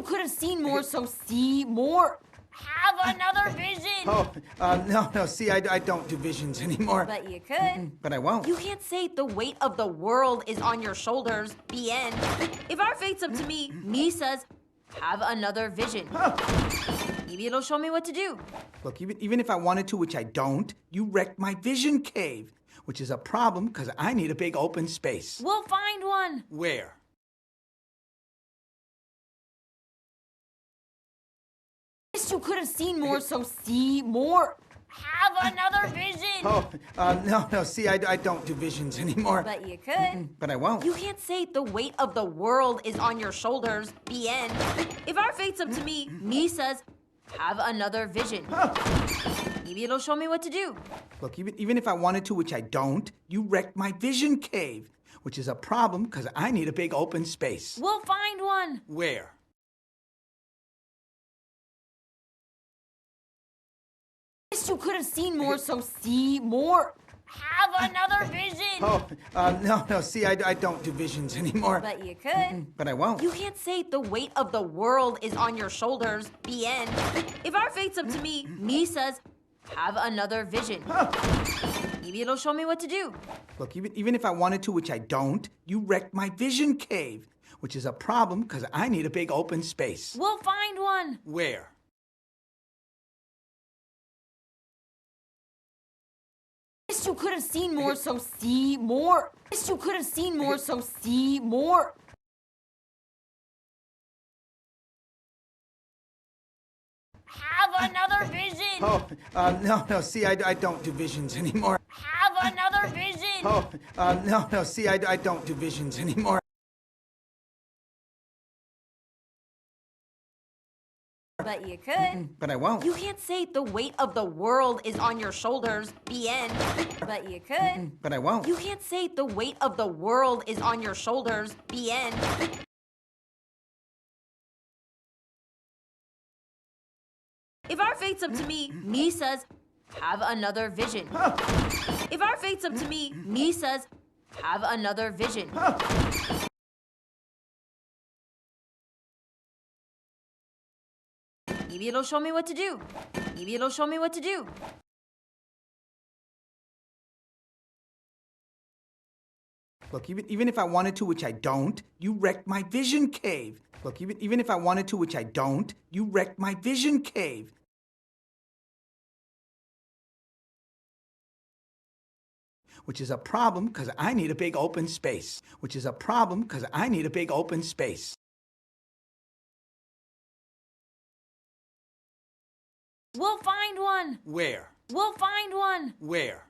You could have seen more, so see more. Have another vision. No, see, I don't do visions anymore. But you could. But I won't. You can't say the weight of the world is on your shoulders. The end. If our fate's up to me says, have another vision. Maybe it'll show me what to do. Look, even if I wanted to, which I don't, you wrecked my vision cave, which is a problem because I need a big open space. We'll find one. Where? You could have seen more, so see more. Have another vision. No, see, I don't do visions anymore. But you could. But I won't. You can't say the weight of the world is on your shoulders. The end. If our fate's up to me says, have another vision. Maybe it'll show me what to do. Look, even if I wanted to, which I don't, you wrecked my vision cave, which is a problem because I need a big open space. We'll find one. Where? You could have seen more, so see more. Have another vision. No, see, I don't do visions anymore. But you could. But I won't. You can't say the weight of the world is on your shoulders. The end. If our fate's up to me says, have another vision. Maybe it'll show me what to do. Look, even if I wanted to, which I don't, you wrecked my vision cave, which is a problem because I need a big open space. We'll find one. Where? You could have seen more, so see more. You could have seen more, so see more. Have another vision. No, see, I don't do visions anymore. Have another vision. No, see, I don't do visions anymore. But you could. But I won't. You can't say the weight of the world is on your shoulders. The end. But you could. But I won't. You can't say the weight of the world is on your shoulders. The end. If our fate's up to me says, have another vision. If our fate's up to me says, have another vision. Maybe it'll show me what to do. Maybe it'll show me what to do. Look, even if I wanted to, which I don't, you wrecked my vision cave. Look, even if I wanted to, which I don't, you wrecked my vision cave. Which is a problem because I need a big open space. Which is a problem because I need a big open space. We'll find one. Where? We'll find one. Where?